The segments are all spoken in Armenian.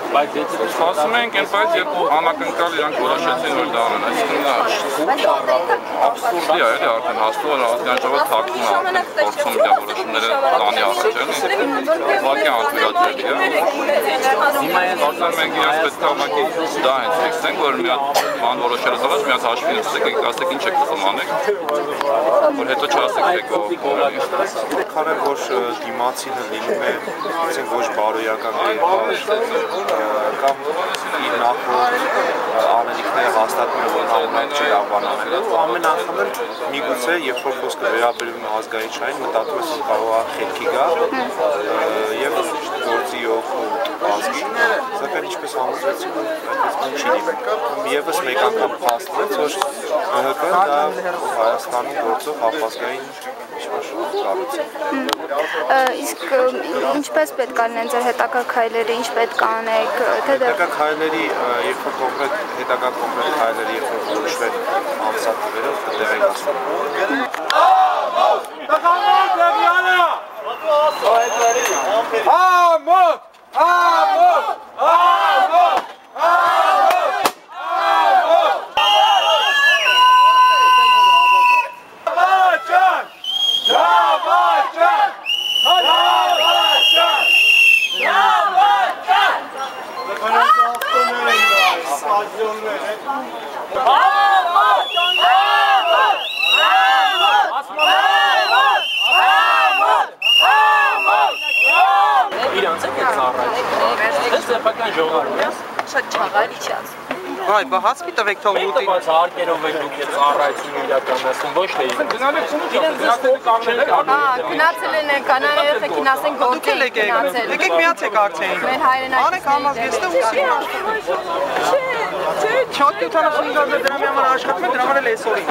Բայց ասում ենք, բայց երկու անակնկալ իրանք որոշեցին, որ դա անեն, այսինքն աբսուրդի է, էլի արդեն հաստուղը ազգանշավը թաքվում է, փորձում իր որոշումները տանի առաջ, ուղղակի անթույլատրելի է։ Հիմա ասում ենք, իրենց պետք է ուղղակի դա հենց ֆիքսենք, որ մի հատ բան որոշելուց առաջ մի հատ հաշվի նստեք, ասեք ինչ եք ուզում անեք, որ հետո չասեք եք ով։ Քանի որ դիմացինը լինում է, ասենք ոչ բարոյական կամ իր նախորդ անելիքները հաստատում է, որ համենայն չի ավանանել, ու ամեն անգամ միգուցե, երբ որ խոսքը վերաբերում է ազգայնչային, մտածում ես, որ կարող է խելքի գա եւ գործի օգուտ ազգի, սակայն ինչպես համոզվեցին, այդպես բան չի լինում։ Եվս մեկ անգամ փաստվեց, որ ՀՀԿ-ն դա Հայաստանում գործող ապազգային կառույց է։ Իսկ ինչպես պետք է լինեն ձեր հետագա քայլերը, ինչ պետք է անեք, թե հետագա քայլերի, երբ որ կոնկրետ հետագա կոնկրետ քայլերի, երբ որ որոշվեն ամսաթվերը, կտեղենք ասում։ Այ, բահաց մի տվեք թող ուտի։ Բայց հարկերով եք դուք ես առայցում իրականացնում, ոչ թե իրենց։ գնացել են կանան երեխեքին ասենք գործել եք գնացել։ Եկեք միացեք արդեն։ Մեր հայրենիք։ Անեք համազգեստը ու Շատ 75 դրամի համար աշխատում է, դրա համար էլ այսօրին։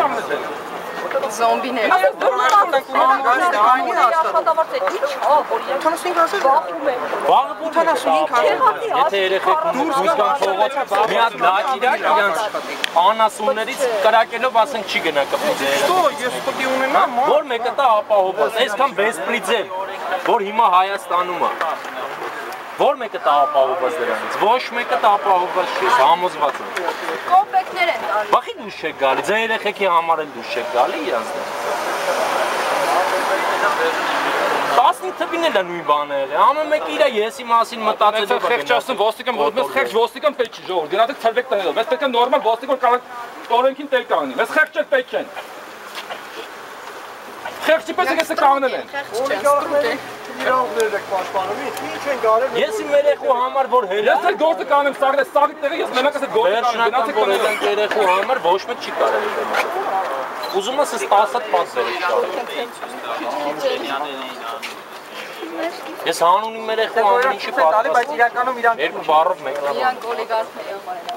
Զոմբիներ։ Եթե երեխեք դուրս գան փողոց, մի հատ լաճ իրար իրանց անասուններից կրակելով ասենք չի գնա կպիծե։ Ստո, ես պիտի ունենամ, որ մեկը տա ապահովված, այսքան բեսպրիձել, որ հիմա Հայաստանում է։ Որ մեկը տա ապահովված դրանից, ոչ մեկը տա ապահովված չի, համոզված եմ։ Կոպեկներ են տալի։ Բախի դուս չեք գալի, ձեր երեխեքի համար էլ դուս չեք գալի իրանց։ 15 թվին էլ է նույն բանը եղել, ամեն մեկը իր եսի մասին մտածել է։ Խեղճ ասում ոստիկան, որ մեզ խեղճ ոստիկան պետք չի ժողովուրդ, գնացեք ցրվեք տնելով, մեզ պետք է նորմալ ոստիկան կարող օրենքին տեղ կանգնի, մեզ խեղճ պետք չեն։ Խեղճի պես եկես կանգնել են։ Իրավունքներն եք պաշտպանում, ինչ են գարել։ Ես իմ երեխու համար որ Ես էլ գործը կանեմ, սաղի տեղը ես մենակ ես գործը կանեմ, գնացեք տնելով։ երեխու համար ոչ մեկ չի կարելի դնել։ Ուզում ես 10 հատ պատվեր եք տալ։ Ես հանուն իմ երեխու անուն ինչի պատվաստում։ բայց իրականում իրանք երկու բառով մեկնաբան։ Իրանք օլիգարխների համար են։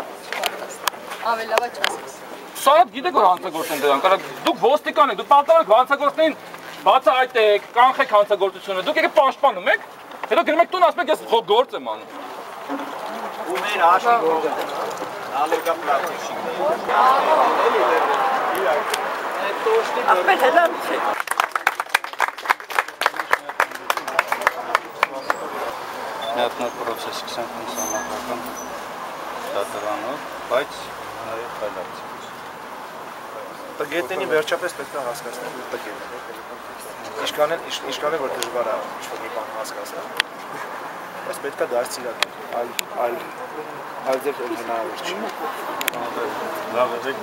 Ավելի լավ չասես։ Սարդ գիտեք որ հանցագործ են դրանք, կարա դուք ոստիկան եք, դուք պատտարեք հանցագործներին բացահայտեք, կանխեք հանցագործությունը, դուք եկեք պաշտպանում եք, հետո գնում եք տուն ասում եք ես գործ եմ անում։ Ու մեր հաշվի գործը, ալեկա պրակտիկշիկ։ Ախպեր հելան չէ։ Միատնակ պրոցես 20 համակարգան դատարանով, բայց նաև խայլակցի։ Տգետների վերջապես պետք է հասկացնել, որ տգետ է։ Իշքան է, որ դժվար է ինչ-որ մի բան հասկացնել, բայց պետք է դարձիրակել, այլ ձև հնարավոր չի։ Լավ եք։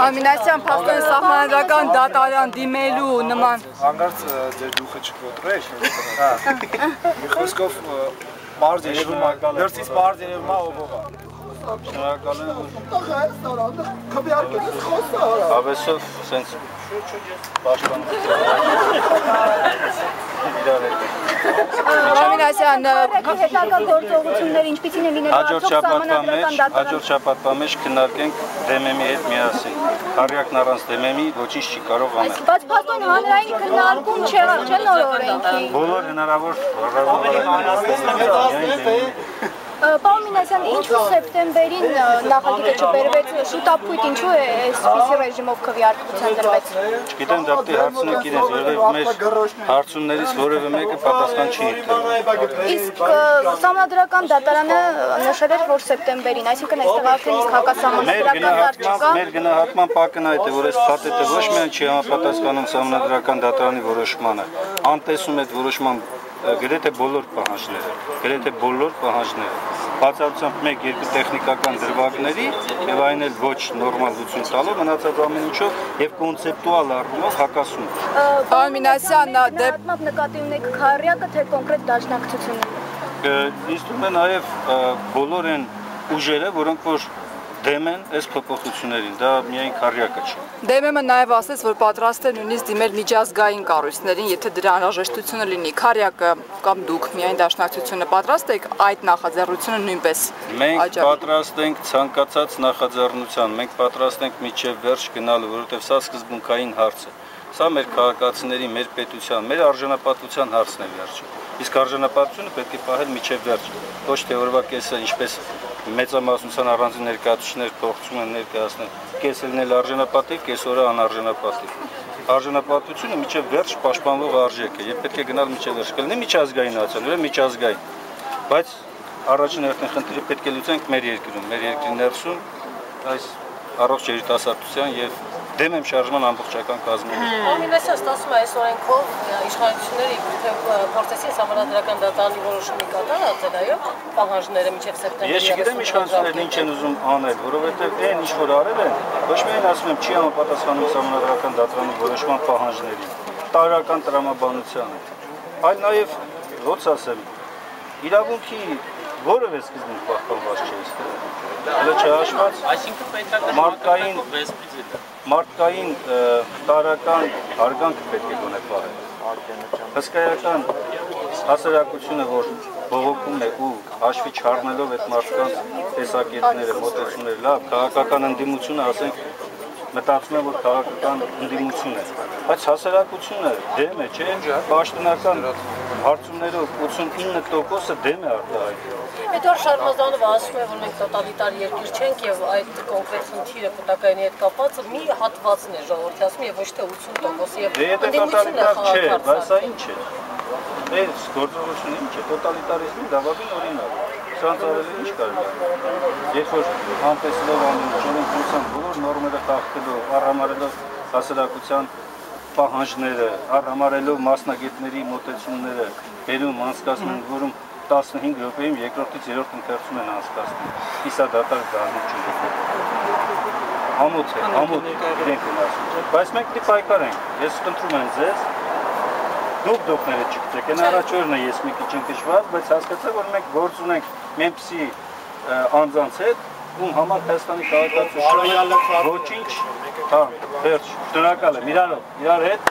Ամինասյան փաստորեն սահմանադրական դատարան դիմելու նման։ Հանգարց ձեր դուխը չկոտրեք, մի խոսքով բարձ երևում է, դրսից բարձ երևում է ով է։ Շնորհակալ եմ։ Հավեսով սենց պաշտպանում։ Ամինասյան, հետագա գործողությունները ինչպիսին են լինելու Հաջորդ շաբաթվա մեջ քննարկենք ԴՄՄ-ի հետ միասին։ Քարյակն առանց ԴՄՄ-ի ոչինչ չի կարող անել։ Բայց փաստորեն հանրային քննարկում չէ նոր օրենքի։ Բոլոր հնարավոր Պարոն Մինասյան, ինչու սեպտեմբերին նախագիծը չբերվեց, շուտապույտ ինչու է այսպիսի ռեժիմով քվեարկության դրվեց։ Չգիտեմ, դա պետք է հարցնեք իրենց, որովհետև մեր հարցումներից որևէ մեկը պատասխան չի տրվել։ Իսկ Սահմանադրական դատարանը նշել էր, որ սեպտեմբերին, այսինքն այստեղ արդեն իսկ հակասահմանադրական հարց չկա։ Մեր գնահատման պակնայտ է, որ այս փաթեթը ոչ միայն չի համապատասխանում Սահմանադրական դատարանի որոշմանը, անտեսում այդ որոշման գրեթե բոլոր պահանջները, բացառությամբ 1-2 տեխնիկական դրվագների եւ այն էլ ոչ նորմալ լուծում տալով, մնացած ամեն ինչով եւ կոնցեպտուալ առումով հակասում։ Պարոն Մինասյան, դեպի նկատի ունեք քարյակը թե կոնկրետ դաշնակցությունը։ Ինձ թվում է նաեւ բոլոր այն ուժերը, որոնք որ դեմ են այս փոփոխություններին, դա միայն քարյակը չի։ Դեմը նաև ասեց, որ պատրաստ է նույնիսկ դիմել միջազգային կառույցներին, եթե դրա անհրաժեշտությունը լինի։ Քարյակը կամ դուք միայն դաշնակցությունը պատրաստ եք այդ նախաձեռնությունը նույնպես։ Մենք պատրաստ ենք ցանկացած նախաձեռնության, մենք պատրաստ ենք միջև վերջ գնալու, որովհետև սա սկզբունքային հարց է։ Սա մեր քաղաքացիների, մեր պետության, մեր արժանապատվության հարցն է վերջը։ Իսկ արժանապատվությունը պետք է պահել միջև վերջ։ Ոչ թե օրվա կեսը ինչպես մեծամասնության առանձին ներկայացուցիչներ փոխում են ներկայացնել, կեսը լինել արժանապատիվ, կեսօրը անարժանապատիվ։ Արժանապատվությունը միջև վերջ պաշտպանվող արժեք է, եւ պետք է գնալ միջև վերջ։ Կլինի միջազգայնացիան, ուրեմն միջազգային։ Բայց առաջին հերթին խնդիրը պետք է լուծենք մեր երկրում, մեր երկրի ներսում այս առողջ երիտասարդության եւ դեմ եմ շարժման ամբողջական կազմին։ Ամենասյան ստացվում է այս օրենքով իշխանությունները իբրև փորձեցին Սահմանադրական դատարանի որոշումի կատարել, այո, պահանջները մինչև սեպտեմբերի։ Ես չգիտեմ իշխանություններն ինչ են ուզում անել, որովհետև այն ինչ որ արել են, ոչ միայն ասում եմ, չի համապատասխանում Սահմանադրական դատարանի որոշման պահանջներին, տարրական տրամաբանությանը, այլ նաև ոնց ասեմ, իրավունքի որևէ սկզբունք պահպանված չէ այստեղ։ Հələ չհաշված, այսինքն մարդկային տարրական հարգանքը պետք է գոնե պահել։ Հսկայական հասարակությունը, որ բողոքում է ու հաշվի չառնելով այդ մարդկանց տեսակետները, մոտեցումները, լավ, քաղաքական ընդդիմությունը, ասենք, մտածում եմ, որ քաղաքական ընդդիմություն է, բայց հասարակությունը դեմ է, չէ՞, պաշտոնական հարցումներով 89%-ը դեմ է արտահայտվում։ Էդուարդ Շարմազանովը ասում է, որ մենք տոտալիտար երկիր չենք եւ այդ կոնկրետ խնդիրը կտակայինի հետ կապված մի հատվածն է ժողովրդի ասում եւ ոչ թե 80% եւ Եթե տոտալիտար չէ, բայց սա ինչ է։ Այս գործողությունը ինչ է, տոտալիտարիզմի լավագույն օրինակ։ Սրանց ավելի ինչ կարելի է։ Երբ որ անտեսելով ժողովրդության բոլոր նորմերը խախտելով, առհամարելով հասարակության պահանջները, առհամարելով մասնագետների մոտեցումները, բերում անցկացնում, որում 15 րոպեում երկրորդից երրորդ ընթերցում են անցկացնում։ Իսա դատարկ դառնություն։ Ամոթ է, իրենք են ասում։ Բայց մենք դի պայքար ենք։ Ես խնդրում եմ ձեզ, դուք դոկները չգիտեք, այն առաջորդն է ես մի քիչ ընկճված, բայց հասկացա, որ մենք գործ ունենք մենպսի անձանց հետ, ում համար Հայաստանի քաղաքացիությունը ոչինչ, հա, վերջ, շնորհակալ եմ, իրար հետ